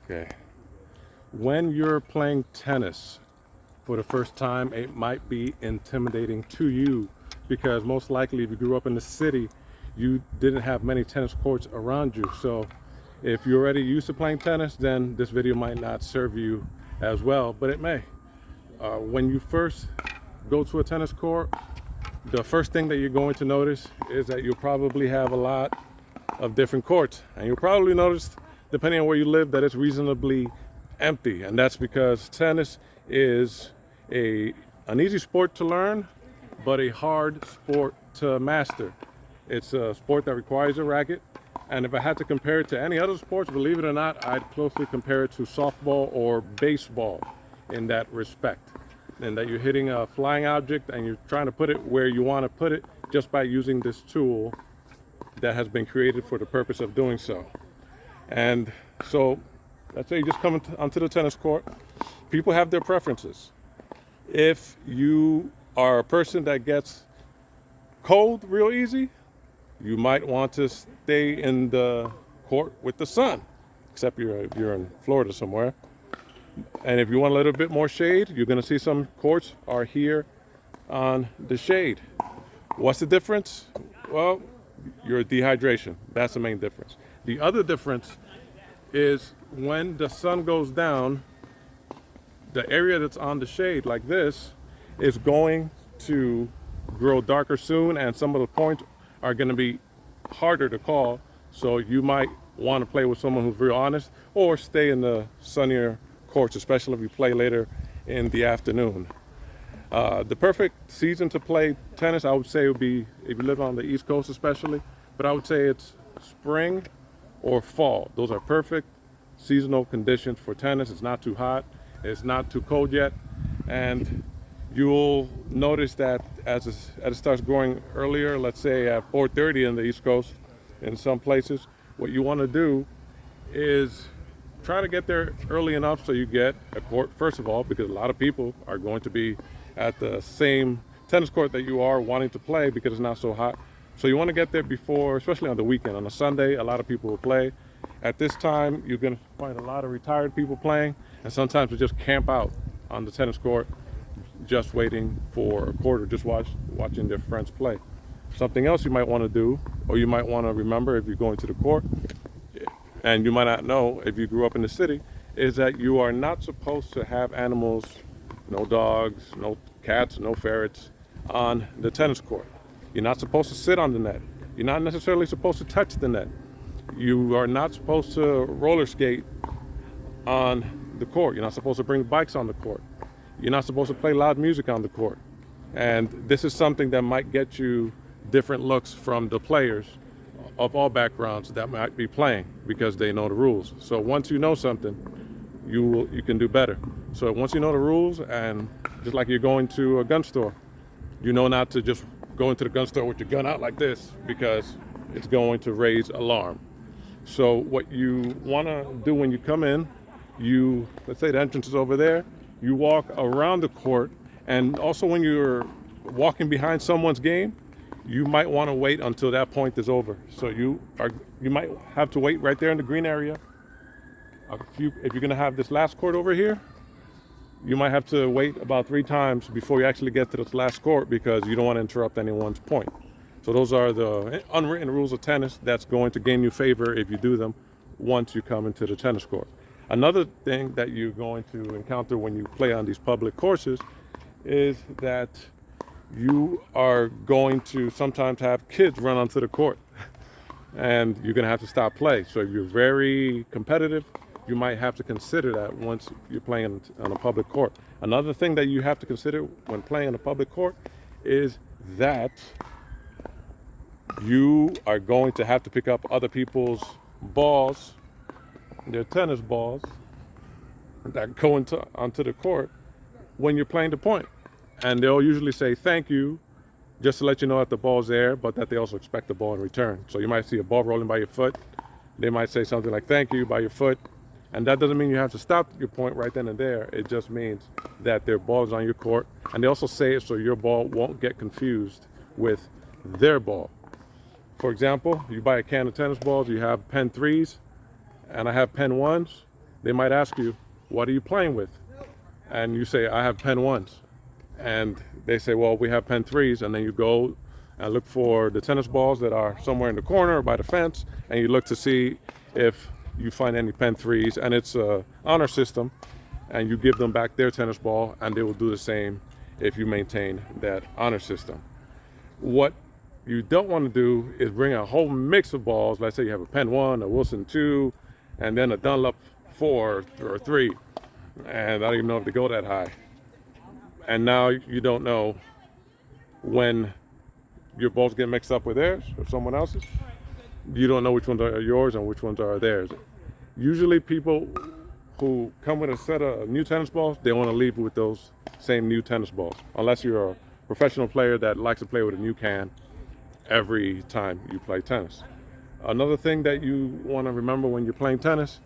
Okay. When you're playing tennis for the first time, it might be intimidating to you because most likely if you grew up in the city, you didn't have many tennis courts around you. So if you're already used to playing tennis, then this video might not serve you as well, but it may. When you first go to a tennis court, the first thing that you're going to notice is that you'll probably have a lot of different courts, and you'll probably notice, depending on where you live, that it's reasonably empty. And that's because tennis is an easy sport to learn, but a hard sport to master. It's a sport that requires a racket, and if I had to compare it to any other sports, believe it or not, I'd closely compare it to softball or baseball in that respect. And that you're hitting a flying object and you're trying to put it where you want to put it just by using this tool that has been created for the purpose of doing so. And so let's say you just come onto the tennis court. People have their preferences. If you are a person that gets cold real easy, you might want to stay in the court with the sun, except you're in Florida somewhere. And if you want a little bit more shade, you're going to see some courts are here on the shade. What's the difference? Well, your dehydration. That's the main difference. The other difference is when the sun goes down, the area that's on the shade like this is going to grow darker soon, and some of the points are going to be harder to call. So you might want to play with someone who's real honest, or stay in the sunnier courts, especially if you play later in the afternoon. The perfect season to play tennis, I would say, would be if you live on the East Coast especially, but I would say it's spring or fall. Those are perfect seasonal conditions for tennis. It's not too hot, it's not too cold yet, and you'll notice that as it starts growing earlier, let's say at 4:30 in the East Coast, in some places, what you want to do is try to get there early enough so you get a court, first of all, because a lot of people are going to be at the same tennis court that you are wanting to play because it's not so hot. So you want to get there before, especially on the weekend. On a Sunday, a lot of people will play. At this time, you're going to find a lot of retired people playing, and sometimes they just camp out on the tennis court just waiting for a quarter, just watching their friends play. Something else you might want to do, or you might want to remember if you're going to the court, and you might not know if you grew up in the city, is that you are not supposed to have animals, no dogs, no cats, no ferrets, on the tennis court. You're not supposed to sit on the net. You're not necessarily supposed to touch the net. You are not supposed to roller skate on the court. You're not supposed to bring bikes on the court. You're not supposed to play loud music on the court. And this is something that might get you different looks from the players of all backgrounds that might be playing because they know the rules. So once you know something, you can do better. So once you know the rules, and just like you're going to a gun store, you know not to just go into the gun store with your gun out like this because it's going to raise alarm. So what you want to do when you come in, let's say the entrance is over there, you walk around the court, and also when you're walking behind someone's game, you might want to wait until that point is over. So you might have to wait right there in the green area. If you're going to have this last court over here, you might have to wait about 3 times before you actually get to this last court because you don't want to interrupt anyone's point. So those are the unwritten rules of tennis that's going to gain you favor if you do them once you come into the tennis court. Another thing that you're going to encounter when you play on these public courses is that you are going to sometimes have kids run onto the court and you're going to have to stop play. So if you're very competitive, you might have to consider that once you're playing on a public court. Another thing that you have to consider when playing on a public court is that you are going to have to pick up other people's balls, their tennis balls that go onto the court when you're playing the point. And they'll usually say thank you just to let you know that the ball's there, but that they also expect the ball in return. So you might see a ball rolling by your foot. They might say something like thank you by your foot. And that doesn't mean you have to stop your point right then and there. It just means that their ball is on your court. And they also say it so your ball won't get confused with their ball. For example, you buy a can of tennis balls, you have pen 3s, and I have pen 1s. they might ask you, what are you playing with? And you say, I have pen 1s. And they say, well, we have pen 3s. And then you go and look for the tennis balls that are somewhere in the corner or by the fence, and you look to see if you find any pen 3s. And it's a honor system, and you give them back their tennis ball, and they will do the same if you maintain that honor system. What you don't want to do is bring a whole mix of balls. Let's say you have a pen 1, a Wilson 2, and then a Dunlop 4 or 3, and I don't even know if they go that high. And now you don't know when your balls get mixed up with theirs or someone else's. You don't know which ones are yours and which ones are theirs. Usually people who come with a set of new tennis balls, they want to leave with those same new tennis balls, unless you're a professional player that likes to play with a new can every time you play tennis. Another thing that you want to remember when you're playing tennis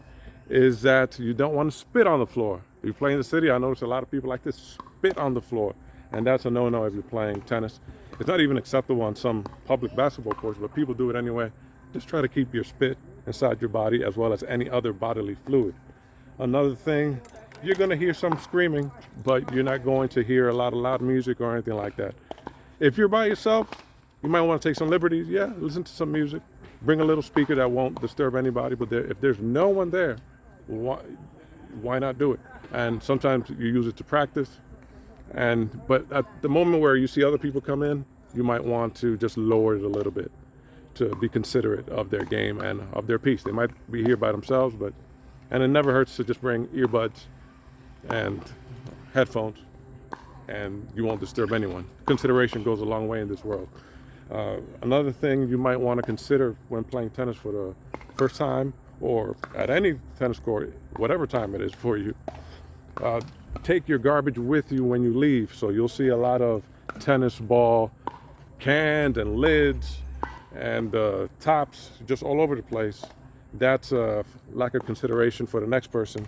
is that you don't want to spit on the floor. If you play in the city, I notice a lot of people like to spit on the floor, and that's a no-no if you're playing tennis. It's not even acceptable on some public basketball courts, but people do it anyway. Just try to keep your spit inside your body as well as any other bodily fluid. Another thing, you're going to hear some screaming, but you're not going to hear a lot of loud music or anything like that. If you're by yourself, you might want to take some liberties. Yeah, listen to some music. Bring a little speaker that won't disturb anybody, but if there's no one there, why not do it? And sometimes you use it to practice. But at the moment where you see other people come in, you might want to just lower it a little bit to be considerate of their game and of their piece. They might be here by themselves, and it never hurts to just bring earbuds and headphones, and you won't disturb anyone. Consideration goes a long way in this world. Another thing you might want to consider when playing tennis for the first time, or at any tennis court, whatever time it is for you, take your garbage with you when you leave. So you'll see a lot of tennis ball cans and lids and tops just all over the place. That's a lack of consideration for the next person,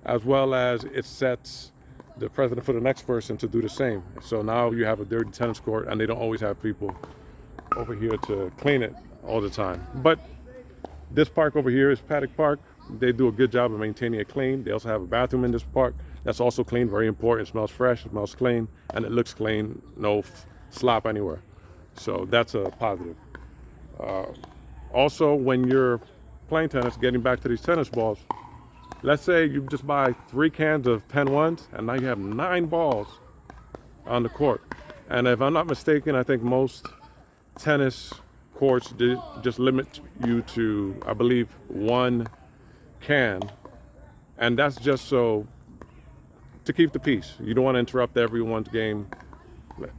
as well as it sets the precedent for the next person to do the same. So now you have a dirty tennis court, and they don't always have people over here to clean it all the time. But this park over here is Paddock Park. They do a good job of maintaining it clean. They also have a bathroom in this park that's also clean, very important. It smells fresh, it smells clean, and it looks clean, no slop anywhere. So that's a positive. Also, when you're playing tennis, getting back to these tennis balls, let's say you just buy 3 cans of pen 1s, and now you have 9 balls on the court. And if I'm not mistaken, I think most tennis courts just limit you to, I believe, 1 can, and that's just so to keep the peace. You don't want to interrupt everyone's game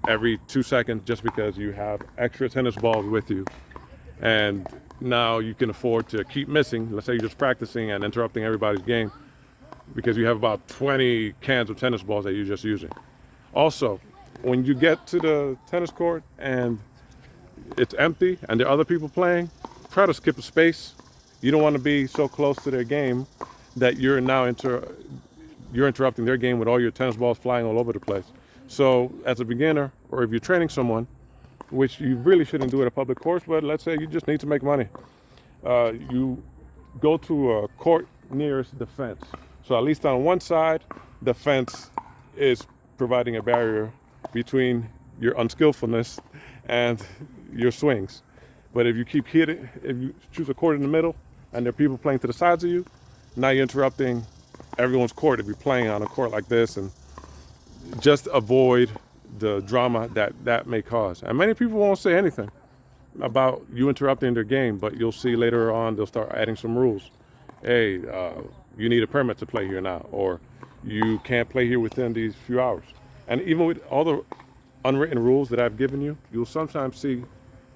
every 2 seconds just because you have extra tennis balls with you, and now you can afford to keep missing. Let's say you're just practicing and interrupting everybody's game because you have about 20 cans of tennis balls that you're just using. Also, when you get to the tennis court and it's empty and there are other people playing, try to skip a space. You don't want to be so close to their game that you're now interrupting their game with all your tennis balls flying all over the place. So as a beginner, or if you're training someone, which you really shouldn't do at a public course, but let's say you just need to make money, you go to a court nearest the fence. So at least on one side, the fence is providing a barrier between your unskillfulness and your swings. But if you keep hitting, if you choose a court in the middle and there are people playing to the sides of you, now you're interrupting everyone's court if you're playing on a court like this, and just avoid the drama that may cause. And many people won't say anything about you interrupting their game, but you'll see later on they'll start adding some rules. Hey, you need a permit to play here now, or you can't play here within these few hours. And even with all the unwritten rules that I've given you, you'll sometimes see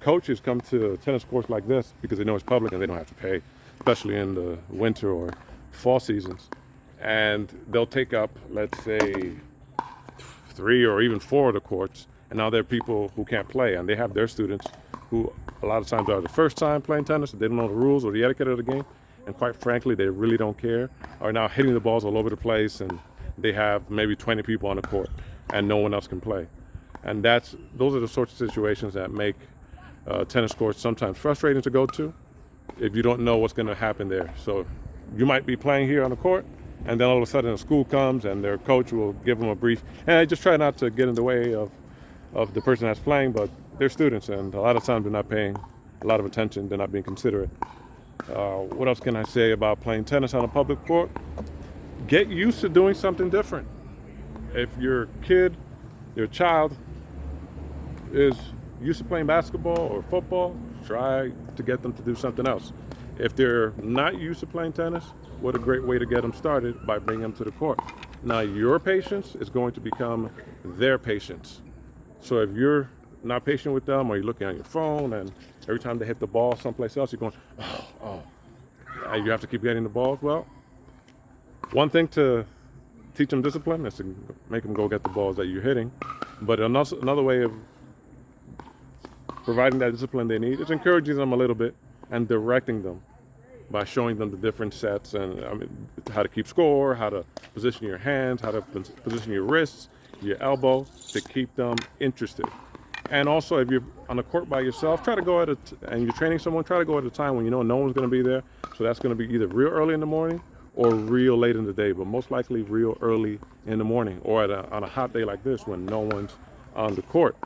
coaches come to tennis courts like this because they know it's public and they don't have to pay, especially in the winter or fall seasons. And they'll take up, let's say, 3 or even 4 of the courts, and now there are people who can't play, and they have their students who a lot of times are the first time playing tennis, they don't know the rules or the etiquette of the game, and quite frankly, they really don't care, are now hitting the balls all over the place, and they have maybe 20 people on the court, and no one else can play. And those are the sorts of situations that make tennis courts sometimes frustrating to go to if you don't know what's going to happen there. So you might be playing here on the court, and then all of a sudden a school comes and their coach will give them a brief. And I just try not to get in the way of the person that's playing, but they're students, and a lot of times they're not paying a lot of attention. They're not being considerate. What else can I say about playing tennis on a public court? Get used to doing something different. If your kid, your child is used to playing basketball or football, try to get them to do something else. If they're not used to playing tennis, what a great way to get them started by bringing them to the court. Now, your patience is going to become their patience. So if you're not patient with them, or you're looking at your phone, and every time they hit the ball someplace else, you're going, and you have to keep getting the balls. Well, one thing to teach them discipline is to make them go get the balls that you're hitting. But another way of providing that discipline they need is encouraging them a little bit and directing them by showing them the different sets, and how to keep score, how to position your hands, how to position your wrists, your elbow, to keep them interested. And also, if you're on the court by yourself, try to go and you're training someone, try to go at a time when you know no one's going to be there. So that's going to be either real early in the morning or real late in the day, but most likely real early in the morning, or on a hot day like this when no one's on the court.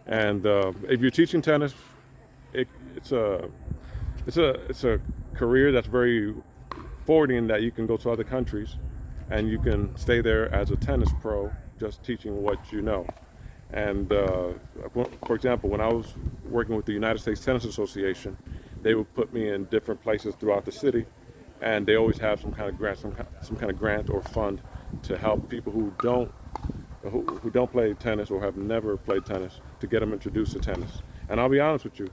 And if you're teaching tennis, it's a career that's very forwarding, that you can go to other countries and you can stay there as a tennis pro, just teaching what you know. And for example, when I was working with the United States Tennis Association, they would put me in different places throughout the city, and they always have some kind of grant or fund to help people who don't play tennis or have never played tennis, to get them introduced to tennis. And I'll be honest with you,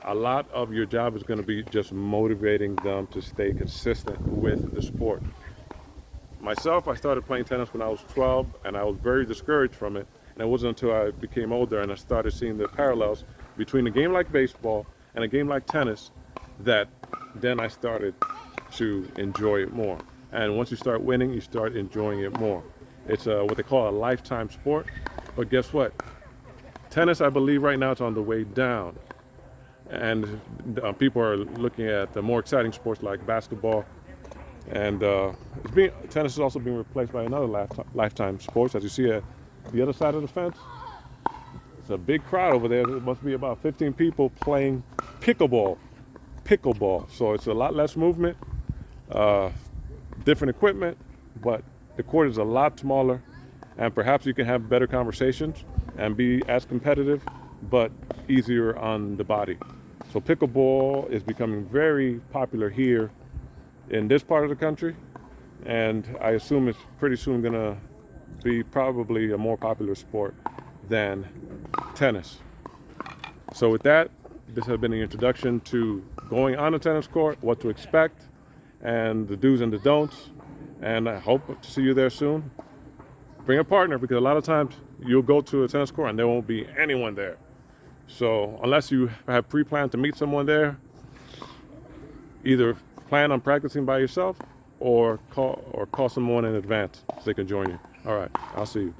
a lot of your job is going to be just motivating them to stay consistent with the sport. Myself, I started playing tennis when I was 12, and I was very discouraged from it. And it wasn't until I became older and I started seeing the parallels between a game like baseball and a game like tennis that then I started to enjoy it more. And once you start winning, you start enjoying it more. It's what they call a lifetime sport. But guess what? Tennis, I believe right now, it's on the way down. And people are looking at the more exciting sports like basketball. And tennis is also being replaced by another lifetime sports. As you see at the other side of the fence, it's a big crowd over there. There must be about 15 people playing pickleball. So it's a lot less movement, different equipment, but the court is a lot smaller, and perhaps you can have better conversations and be as competitive, but easier on the body. So pickleball is becoming very popular here in this part of the country, and I assume it's pretty soon going to be probably a more popular sport than tennis. So with that, this has been an introduction to going on a tennis court, what to expect, and the do's and the don'ts. And I hope to see you there soon. Bring a partner, because a lot of times you'll go to a tennis court and there won't be anyone there. So unless you have pre-planned to meet someone there, either plan on practicing by yourself or call someone in advance so they can join you. All right, I'll see you.